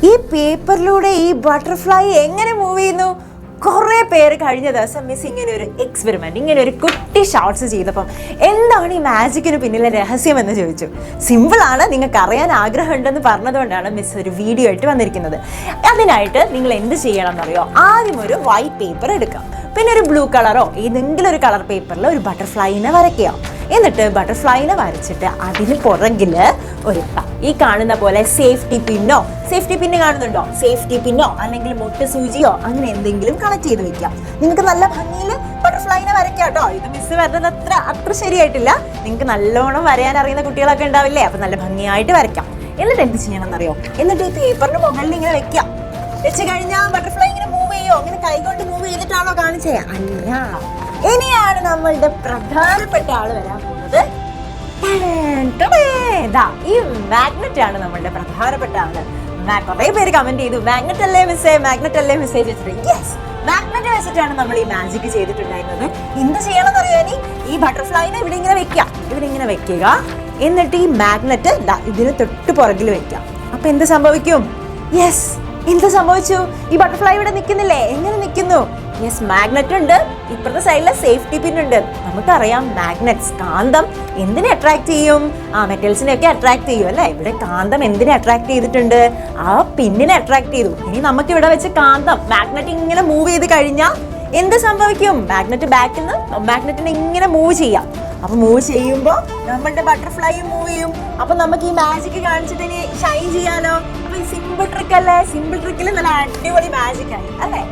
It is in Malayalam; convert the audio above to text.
ഈ പേപ്പറിലൂടെ ഈ ബട്ടർഫ്ലൈ എങ്ങനെ മൂവ് ചെയ്യുന്നു? കുറേ പേര് കഴിഞ്ഞ ദിവസം മിസ് ഇങ്ങനെ ഒരു എക്സ്പെരിമെന്റ്, ഇങ്ങനെ ഒരു കുട്ടി ഷോർട്സ് ചെയ്തപ്പം എന്താണ് ഈ മാജിക്കിന് പിന്നിലെ രഹസ്യം എന്ന് ചോദിച്ചു. സിമ്പിളാണ്, നിങ്ങൾക്ക് അറിയാൻ ആഗ്രഹം ഉണ്ടെന്ന് പറഞ്ഞതുകൊണ്ടാണ് മിസ് ഒരു വീഡിയോ ആയിട്ട് വന്നിരിക്കുന്നത്. അതിനായിട്ട് നിങ്ങൾ എന്ത് ചെയ്യണം എന്നറിയോ? ആദ്യം ഒരു വൈറ്റ് പേപ്പർ എടുക്കാം, പിന്നെ ഒരു ബ്ലൂ കളറോ ഏതെങ്കിലും ഒരു കളർ പേപ്പറിൽ ഒരു ബട്ടർഫ്ലൈനെ വരയ്ക്കുക. എന്നിട്ട് ബട്ടർഫ്ലൈനെ വരച്ചിട്ട് അതിന് പുറകിൽ ഒരു ഈ കാണുന്ന പോലെ സേഫ്റ്റി പിന്ന് കാണുന്നുണ്ടോ? സേഫ്റ്റി പിന്നോ അല്ലെങ്കിൽ മൊട്ട് സൂചിയോ അങ്ങനെ എന്തെങ്കിലും കണക്ട് ചെയ്ത് വെക്കാം. നിങ്ങൾക്ക് നല്ല ഭംഗിയിൽ ബട്ടർഫ്ലൈനെ വരയ്ക്കാം കേട്ടോ. ഇത് മിസ് വരുന്നത് അത്ര ശരിയായിട്ടില്ല. നിങ്ങൾക്ക് നല്ലോണം വരയാൻ അറിയുന്ന കുട്ടികളൊക്കെ ഉണ്ടാവില്ലേ? അപ്പൊ നല്ല ഭംഗിയായിട്ട് വരയ്ക്കാം. എന്നിട്ട് എന്ത് ചെയ്യണം എന്നറിയോ? എന്നിട്ട് ഈ പേപ്പറിന് മുകളിൽ ഇങ്ങനെ വെക്കാം. വെച്ച് കഴിഞ്ഞാൽ ബട്ടർഫ്ലൈ ഇങ്ങനെ മൂവ് ചെയ്യോ? ഇങ്ങനെ കൈകൊണ്ട് മൂവ് ചെയ്തിട്ടാണോ കാണിച്ചേ? അല്ല. ഇനിയാണ് നമ്മളുടെ പ്രധാനപ്പെട്ട ആള് വരാൻ പോകുന്നത്. ഈ മാഗ്നറ്റ് ആണ് നമ്മളുടെ പ്രധാനപ്പെട്ട ആള്. കുറെ പേര് കമന്റ് ചെയ്തു, മാഗ്നറ്റ് അല്ലേ മിസ്സേ, മാഗ്നറ്റ് അല്ലേ മിസ്സേ ചോദിച്ചിട്ട്. യെസ്, മാഗ്നറ്റ് വെച്ചിട്ടാണ് നമ്മൾ ഈ മാജിക് ചെയ്തിട്ടുണ്ടായിരുന്നത്. എന്ത് ചെയ്യണം എന്നറിയോ? ഈ ബട്ടർഫ്ലൈനെ ഇവിടെ ഇങ്ങനെ വെക്കുക. എന്നിട്ട് ഈ മാഗ്നറ്റ് ഇതിന് തൊട്ട് പുറകിൽ വെക്കാം. അപ്പൊ എന്ത് സംഭവിക്കും? യെസ്, എന്ത് സംഭവിച്ചു? ഈ ബട്ടർഫ്ലൈ ഇവിടെ നിൽക്കുന്നില്ലേ? എങ്ങനെ നിൽക്കുന്നു? യെസ്, മാഗ്നറ്റ് ഉണ്ട്, ഇപ്പുറത്തെ സൈഡിലെ സേഫ്റ്റി പിൻ ഉണ്ട്. നമുക്കറിയാം മാഗ്നറ്റ്സ്, കാന്തം എന്തിനെ അട്രാക്ട് ചെയ്യും? മെറ്റൽസിനെയൊക്കെ അട്രാക്ട് ചെയ്യും അല്ലെ? ഇവിടെ കാന്തം എന്തിനെ അട്രാക്ട് ചെയ്തിട്ടുണ്ട്? ആ പിന്നിനെ അട്രാക്ട് ചെയ്തു. ഇനി നമുക്ക് ഇവിടെ വെച്ച് കാന്തം മാഗ്നറ്റ് ഇങ്ങനെ മൂവ് ചെയ്ത് കഴിഞ്ഞാൽ എന്ത് സംഭവിക്കും? മാഗ്നറ്റിനെ ഇങ്ങനെ മൂവ് ചെയ്യാം. അപ്പൊ മൂവ് ചെയ്യുമ്പോൾ നമ്മളുടെ ബട്ടർഫ്ലൈ മൂവ് ചെയ്യും. അപ്പൊ നമുക്ക് ഈ മാജിക് കാണിച്ചിട്ട് ഇനി ഷൈൻ ചെയ്യാലോ. അപ്പൊ സിമ്പിൾ ട്രിക്ക് അല്ലേ? സിമ്പിൾ ട്രിക്കിൽ നല്ല അടിപൊളി മാജിക് ആയി അല്ലേ?